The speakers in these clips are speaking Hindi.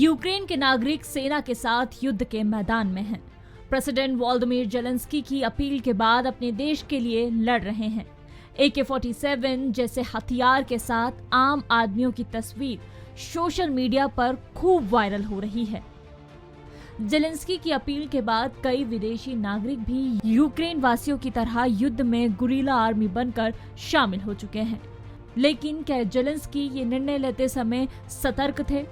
यूक्रेन के नागरिक सेना के साथ युद्ध के मैदान में हैं। प्रेसिडेंट वोलोदिमीर जेलेंस्की की अपील के बाद अपने देश के लिए लड़ रहे हैं। AK-47 जैसे हथियार के साथ आम आदमियों की तस्वीर सोशल मीडिया पर खूब वायरल हो रही है। जेलेंस्की की अपील के बाद कई विदेशी नागरिक भी यूक्रेन वासियों की तरह युद्ध में गुरिल्ला आर्मी बनकर शामिल हो चुके हैं। लेकिन क्या जेलेंस्की ये निर्णय लेते समय सतर्क थे?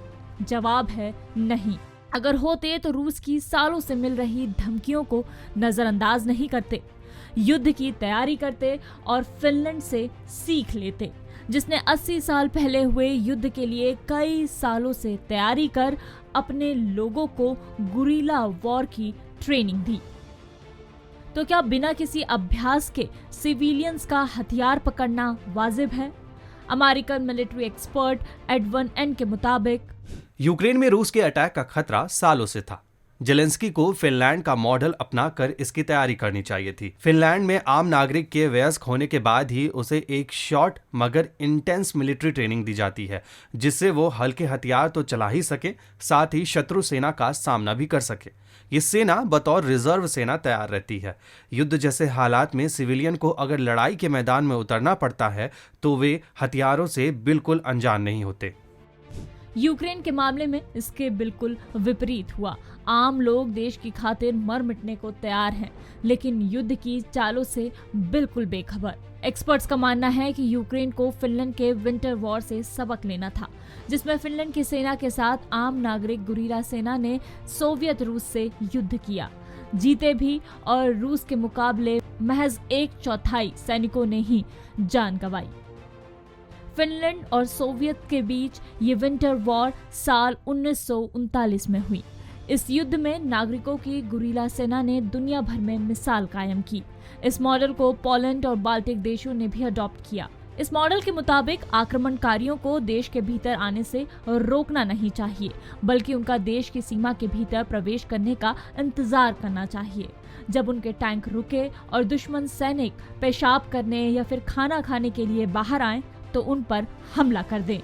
जवाब है नहीं। अगर होते तो रूस की सालों से मिल रही धमकियों को नजरअंदाज नहीं करते, युद्ध की तैयारी करते और फिनलैंड से सीख लेते, जिसने 80 साल पहले हुए युद्ध के लिए कई सालों से तैयारी कर अपने लोगों को गुरिल्ला वॉर की ट्रेनिंग दी। तो क्या बिना किसी अभ्यास के सिविलियंस का हथियार पकड़ना वाजिब है? American military expert Edwan N के मुताबिक यूक्रेन में रूस के अटैक का खतरा सालों से था। जेलेंस्की को फिनलैंड का मॉडल अपनाकर इसकी तैयारी करनी चाहिए थी। फिनलैंड में आम नागरिक के वयस्क होने के बाद ही उसे एक शॉर्ट मगर इंटेंस मिलिट्री ट्रेनिंग दी जाती है, जिससे वो हल्के हथियार तो चला ही सके, साथ ही शत्रु सेना का सामना भी कर सके। ये सेना बतौर रिजर्व सेना तैयार रहती है। युद्ध जैसे हालात में सिविलियन को अगर लड़ाई के मैदान में उतरना पड़ता है तो वे हथियारों से बिल्कुल अनजान नहीं होते। यूक्रेन के मामले में इसके बिल्कुल विपरीत हुआ। आम लोग देश की खातिर मर मिटने को तैयार हैं, लेकिन युद्ध की चालों से बिल्कुल बेखबर। एक्सपर्ट्स का मानना है कि यूक्रेन को फिनलैंड के विंटर वॉर से सबक लेना था, जिसमें फिनलैंड की सेना के साथ आम नागरिक गुरिल्ला सेना ने सोवियत रूस से युद्ध किया, जीते भी, और रूस के मुकाबले महज 1/4 सैनिकों ने ही जान गंवाई। फिनलैंड और सोवियत के बीच ये विंटर वॉर साल 1939 में हुई। इस युद्ध में नागरिकों की गुरिल्ला सेना ने दुनिया भर में मिसाल कायम की। इस मॉडल को पोलैंड और बाल्टिक देशों ने भी अडॉप्ट किया। इस मॉडल के मुताबिक आक्रमणकारियों को देश के भीतर आने से रोकना नहीं चाहिए, बल्कि उनका देश की सीमा के भीतर प्रवेश करने का इंतजार करना चाहिए। जब उनके टैंक रुके और दुश्मन सैनिक पेशाब करने या फिर खाना खाने के लिए बाहर आए तो उन पर हमला कर दें।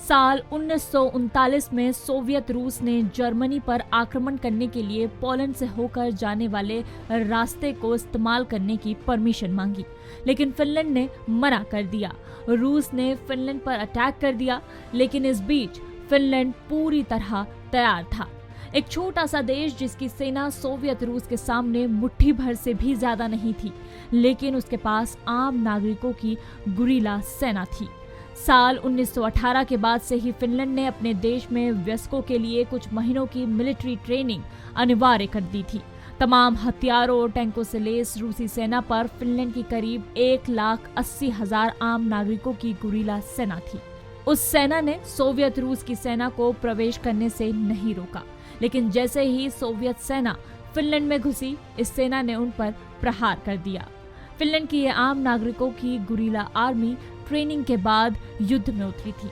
साल 1939 में सोवियत रूस ने जर्मनी पर आक्रमण करने के लिए पोलैंड से होकर जाने वाले रास्ते को इस्तेमाल करने की परमिशन मांगी, लेकिन फिनलैंड ने मना कर दिया। रूस ने फिनलैंड पर अटैक कर दिया, लेकिन इस बीच फिनलैंड पूरी तरह तैयार था। एक छोटा सा देश जिसकी सेना सोवियत रूस के सामने मुट्ठी भर से भी ज्यादा नहीं थी, लेकिन उसके पास आम नागरिकों की गुरिल्ला सेना थी। साल 1918 के बाद से ही फिनलैंड ने अपने देश में वयस्कों के लिए कुछ महीनों की मिलिट्री ट्रेनिंग अनिवार्य कर दी थी। तमाम हथियारों और टैंकों से लैस रूसी सेना पर फिनलैंड की करीब 1,80,000 आम नागरिकों की गुरिल्ला सेना थी। उस सेना ने सोवियत रूस की सेना को प्रवेश करने से नहीं रोका, लेकिन जैसे ही सोवियत सेना फिनलैंड में घुसी, इस सेना ने उन पर प्रहार कर दिया। फिनलैंड की ये आम नागरिकों की गुरिल्ला आर्मी ट्रेनिंग के बाद युद्ध में उतरी थी,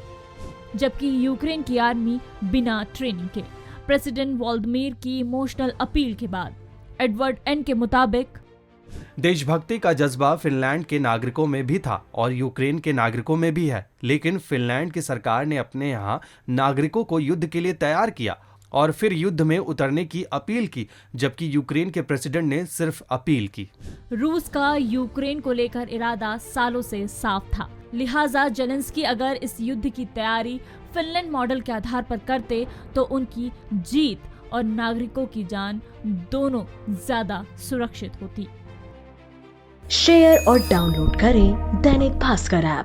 जबकि यूक्रेन की आर्मी बिना ट्रेनिंग के। प्रेसिडेंट वोलोदिमीर की इमोशनल अपील के बाद एडवर्ड एन के मुताबिक देशभक्ति का जज्बा फिनलैंड के नागरिकों में भी था और यूक्रेन के नागरिकों में भी है, लेकिन फिनलैंड की सरकार ने अपने यहाँ नागरिकों को युद्ध के लिए तैयार किया और फिर युद्ध में उतरने की अपील की, जबकि यूक्रेन के प्रेसिडेंट ने सिर्फ अपील की। रूस का यूक्रेन को लेकर इरादा सालों से साफ था, लिहाजा जेलेंस्की अगर इस युद्ध की तैयारी फिनलैंड मॉडल के आधार पर करते तो उनकी जीत और नागरिकों की जान दोनों ज्यादा सुरक्षित होती। शेयर और डाउनलोड करें दैनिक भास्कर ऐप।